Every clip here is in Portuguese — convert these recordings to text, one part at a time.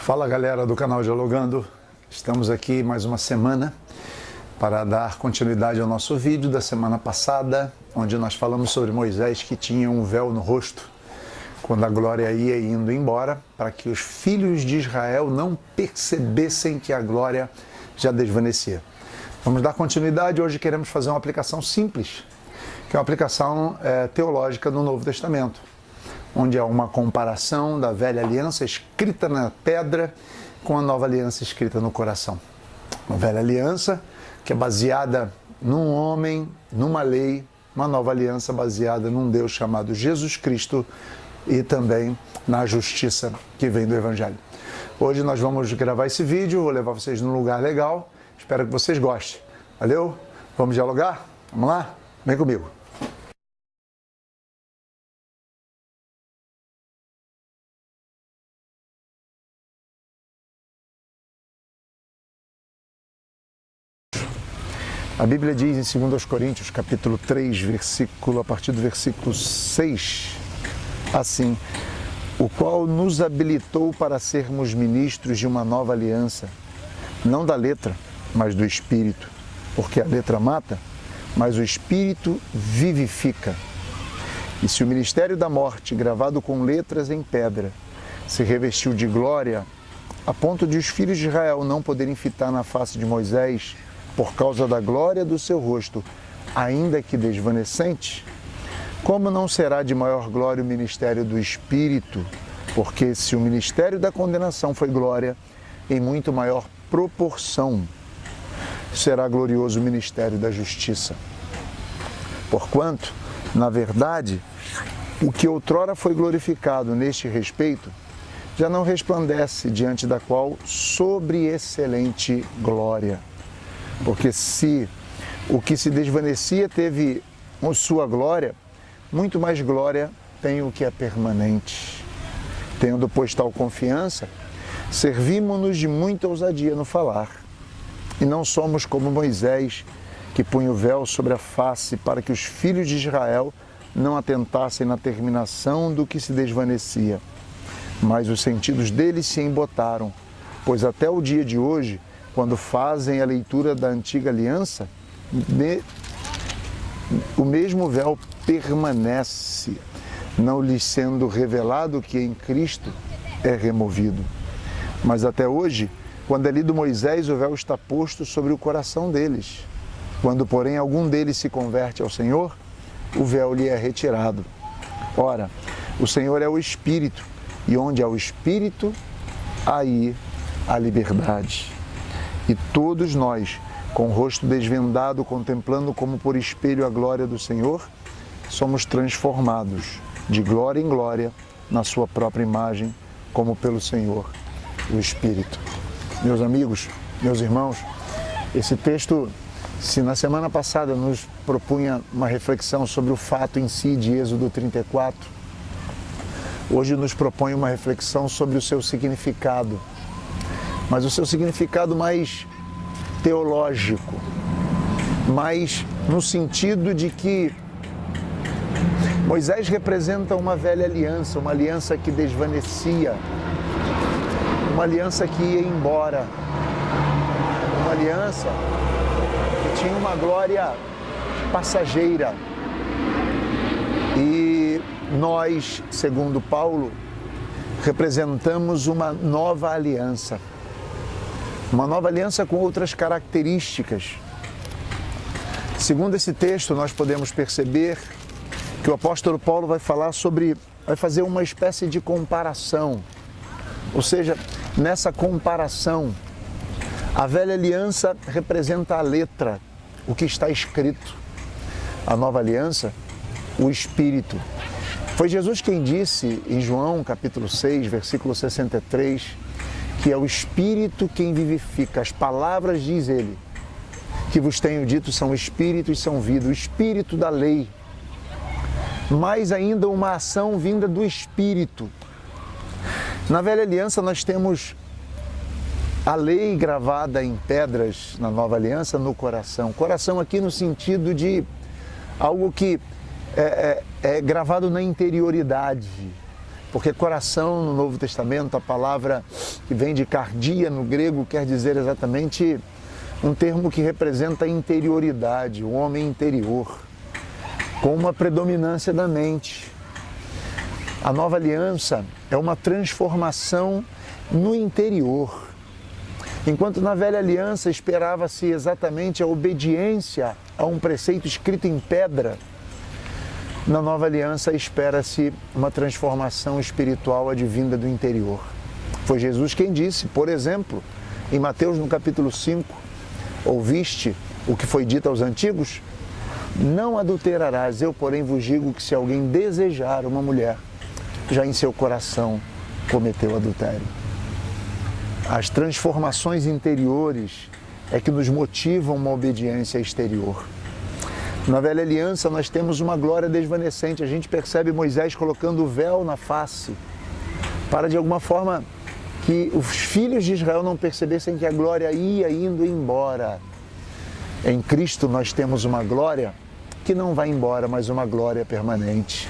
Fala galera do canal Dialogando, estamos aqui mais uma semana para dar continuidade ao nosso vídeo da semana passada, onde nós falamos sobre Moisés que tinha um véu no rosto quando a glória ia indo embora, para que os filhos de Israel não percebessem que a glória já desvanecia. Vamos dar continuidade, hoje queremos fazer uma aplicação simples, que é uma aplicação teológica do Novo Testamento, onde há uma comparação da velha aliança escrita na pedra com a nova aliança escrita no coração. Uma velha aliança que é baseada num homem, numa lei, uma nova aliança baseada num Deus chamado Jesus Cristo e também na justiça que vem do Evangelho. Hoje nós vamos gravar esse vídeo, vou levar vocês num lugar legal, espero que vocês gostem. Valeu? Vamos dialogar? Vamos lá? Vem comigo. A Bíblia diz em 2 Coríntios, capítulo 3, a partir do versículo 6, assim: o qual nos habilitou para sermos ministros de uma nova aliança, não da letra, mas do Espírito, porque a letra mata, mas o Espírito vivifica. E se o ministério da morte, gravado com letras em pedra, se revestiu de glória, a ponto de os filhos de Israel não poderem fitar na face de Moisés, por causa da glória do seu rosto, ainda que desvanecente, como não será de maior glória o ministério do Espírito? Porque se o ministério da condenação foi glória, em muito maior proporção será glorioso o ministério da justiça. Porquanto, na verdade, o que outrora foi glorificado neste respeito, já não resplandece diante da qual sobreexcelente glória. Porque se o que se desvanecia teve sua glória, muito mais glória tem o que é permanente. Tendo, pois, tal confiança, servimos-nos de muita ousadia no falar. E não somos como Moisés, que punha o véu sobre a face para que os filhos de Israel não atentassem na terminação do que se desvanecia. Mas os sentidos deles se embotaram, pois até o dia de hoje, quando fazem a leitura da antiga aliança, o mesmo véu permanece, não lhes sendo revelado que em Cristo é removido. Mas até hoje, quando é lido Moisés, o véu está posto sobre o coração deles. Quando, porém, algum deles se converte ao Senhor, o véu lhe é retirado. Ora, o Senhor é o Espírito, e onde há o Espírito, aí há liberdade. E todos nós, com o rosto desvendado, contemplando como por espelho a glória do Senhor, somos transformados de glória em glória na sua própria imagem, como pelo Senhor, o Espírito. Meus amigos, meus irmãos, esse texto, se na semana passada nos propunha uma reflexão sobre o fato em si de Êxodo 34, hoje nos propõe uma reflexão sobre o seu significado. Mas o seu significado mais teológico, mais no sentido de que Moisés representa uma velha aliança, uma aliança que desvanecia, uma aliança que ia embora, uma aliança que tinha uma glória passageira. E nós, segundo Paulo, representamos uma nova aliança. Uma nova aliança com outras características. Segundo esse texto, nós podemos perceber que o apóstolo Paulo vai fazer uma espécie de comparação. Ou seja, nessa comparação, a velha aliança representa a letra, o que está escrito. A nova aliança, o Espírito. Foi Jesus quem disse em João, capítulo 6, versículo 63, que é o Espírito quem vivifica. As palavras, diz ele, que vos tenho dito são Espírito e são vida. O Espírito da lei. Mais ainda uma ação vinda do Espírito. Na velha aliança nós temos a lei gravada em pedras, na nova aliança, no coração. Coração aqui no sentido de algo que é gravado na interioridade. porque coração no Novo Testamento, a palavra que vem de cardia no grego, quer dizer exatamente um termo que representa a interioridade, o homem interior, com uma predominância da mente. A nova aliança é uma transformação no interior. Enquanto na velha aliança esperava-se exatamente a obediência a um preceito escrito em pedra, na nova aliança espera-se uma transformação espiritual advinda do interior. Foi Jesus quem disse, por exemplo, em Mateus no capítulo 5, ouviste o que foi dito aos antigos? Não adulterarás, eu porém vos digo que se alguém desejar uma mulher, já em seu coração cometeu adultério. As transformações interiores é que nos motivam uma obediência exterior. Na velha aliança nós temos uma glória desvanecente. A gente percebe Moisés colocando o véu na face para de alguma forma que os filhos de Israel não percebessem que a glória ia indo embora. Em Cristo nós temos uma glória que não vai embora, mas uma glória permanente.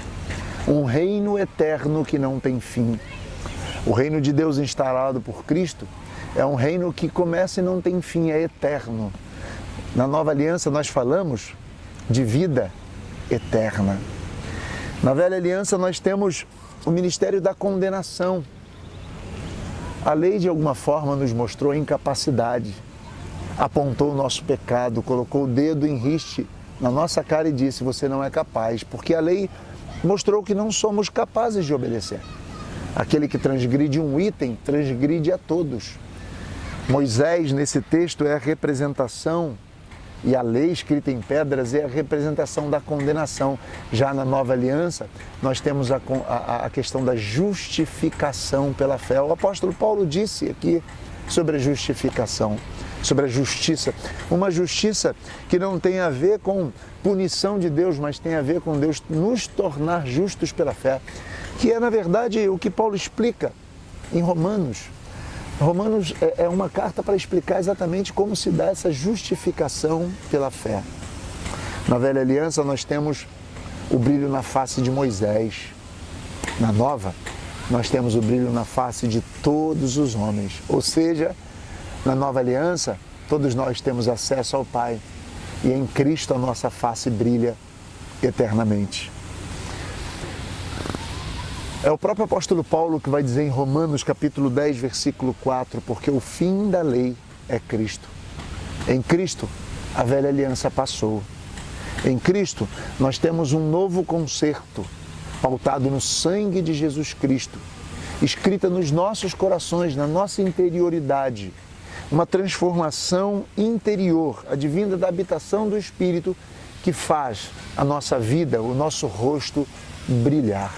Um reino eterno que não tem fim. O reino de Deus instalado por Cristo é um reino que começa e não tem fim, é eterno. Na nova aliança nós falamos de vida eterna. Na velha aliança nós temos o ministério da condenação. A lei de alguma forma nos mostrou a incapacidade, apontou o nosso pecado, colocou o dedo em riste na nossa cara e disse, você não é capaz, porque a lei mostrou que não somos capazes de obedecer. Aquele que transgride um item, transgride a todos. Moisés, nesse texto, é a representação, e a lei escrita em pedras é a representação da condenação. Já na nova aliança, nós temos a questão da justificação pela fé. O apóstolo Paulo disse aqui sobre a justificação, sobre a justiça. Uma justiça que não tem a ver com punição de Deus, mas tem a ver com Deus nos tornar justos pela fé. Que é, na verdade, o que Paulo explica em Romanos. Romanos é uma carta para explicar exatamente como se dá essa justificação pela fé. Na velha aliança nós temos o brilho na face de Moisés. Na nova, nós temos o brilho na face de todos os homens. Ou seja, na nova aliança, todos nós temos acesso ao Pai. E em Cristo a nossa face brilha eternamente. É o próprio apóstolo Paulo que vai dizer em Romanos capítulo 10, versículo 4, porque o fim da lei é Cristo. Em Cristo, a velha aliança passou. Em Cristo, nós temos um novo concerto, pautado no sangue de Jesus Cristo, escrita nos nossos corações, na nossa interioridade. Uma transformação interior, advinda da habitação do Espírito, que faz a nossa vida, o nosso rosto brilhar.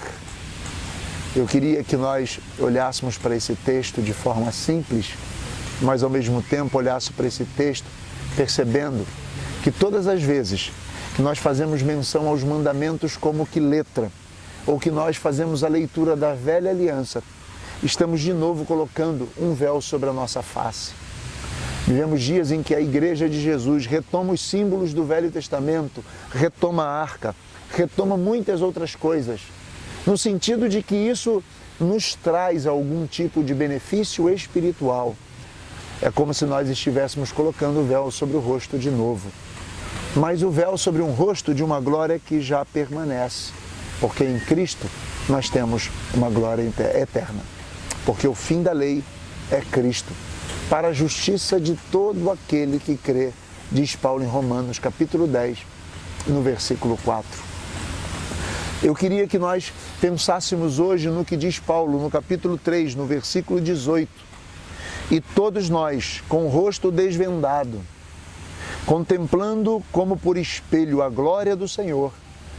Eu queria que nós olhássemos para esse texto de forma simples, mas ao mesmo tempo olhássemos para esse texto percebendo que todas as vezes que nós fazemos menção aos mandamentos como que letra, ou que nós fazemos a leitura da velha aliança, estamos de novo colocando um véu sobre a nossa face. Vivemos dias em que a Igreja de Jesus retoma os símbolos do Velho Testamento, retoma a arca, retoma muitas outras coisas, no sentido de que isso nos traz algum tipo de benefício espiritual. É como se nós estivéssemos colocando o véu sobre o rosto de novo. Mas o véu sobre um rosto de uma glória que já permanece, porque em Cristo nós temos uma glória eterna. Porque o fim da lei é Cristo, para a justiça de todo aquele que crê, diz Paulo em Romanos capítulo 10, no versículo 4. Eu queria que nós pensássemos hoje no que diz Paulo, no capítulo 3, no versículo 18. E todos nós, com o rosto desvendado, contemplando como por espelho a glória do Senhor,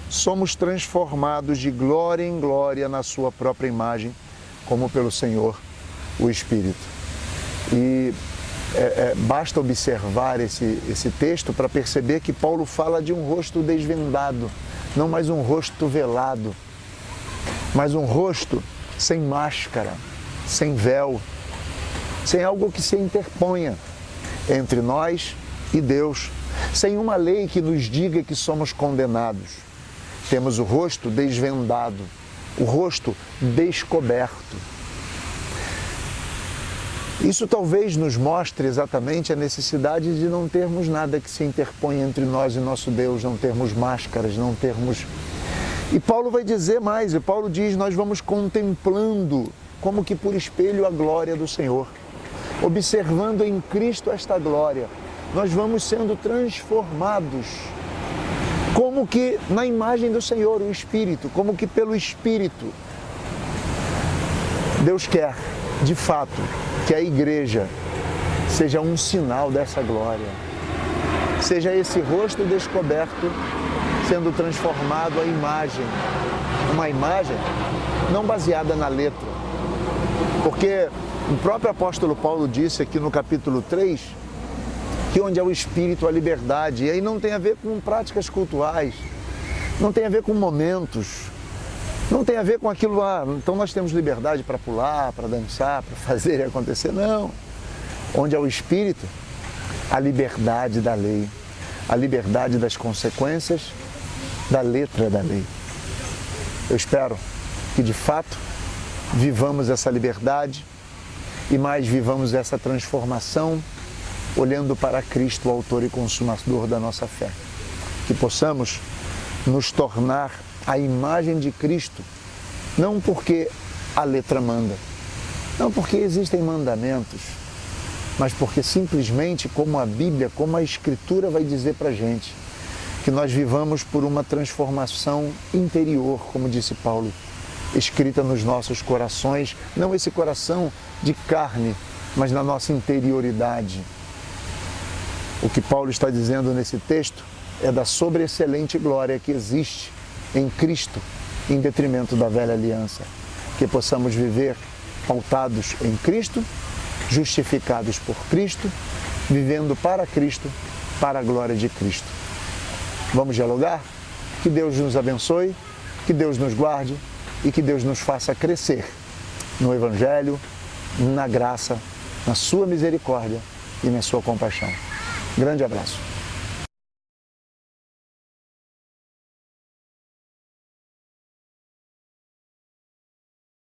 somos transformados de glória em glória na sua própria imagem, como pelo Senhor, o Espírito. E basta observar esse texto para perceber que Paulo fala de um rosto desvendado, não mais um rosto velado, mas um rosto sem máscara, sem véu, sem algo que se interponha entre nós e Deus, sem uma lei que nos diga que somos condenados. Temos o rosto desvendado, o rosto descoberto. Isso talvez nos mostre exatamente a necessidade de não termos nada que se interponha entre nós e nosso Deus, não termos máscaras, não termos... E Paulo vai dizer mais, e Paulo diz, nós vamos contemplando, como que por espelho, a glória do Senhor, observando em Cristo esta glória, nós vamos sendo transformados, como que na imagem do Senhor, o Espírito, como que pelo Espírito. Deus quer, de fato, que a igreja seja um sinal dessa glória, seja esse rosto descoberto sendo transformado à imagem, uma imagem não baseada na letra, porque o próprio apóstolo Paulo disse aqui no capítulo 3, que onde é o Espírito, a liberdade, e aí não tem a ver com práticas cultuais, não tem a ver com momentos, não tem a ver com aquilo lá, então nós temos liberdade para pular, para dançar, para fazer e acontecer, não. Onde é o Espírito, a liberdade da lei, a liberdade das consequências da letra da lei. Eu espero que de fato vivamos essa liberdade e mais vivamos essa transformação olhando para Cristo, o autor e consumador da nossa fé. Que possamos nos tornar a imagem de Cristo, não porque a letra manda, não porque existem mandamentos, mas porque simplesmente, como a Bíblia, como a Escritura vai dizer para a gente, que nós vivamos por uma transformação interior, como disse Paulo, escrita nos nossos corações, não esse coração de carne, mas na nossa interioridade. O que Paulo está dizendo nesse texto é da sobreexcelente glória que existe em Cristo, em detrimento da velha aliança. Que possamos viver pautados em Cristo, justificados por Cristo, vivendo para Cristo, para a glória de Cristo. Vamos dialogar? Que Deus nos abençoe, que Deus nos guarde e que Deus nos faça crescer no Evangelho, na graça, na sua misericórdia e na sua compaixão. Grande abraço.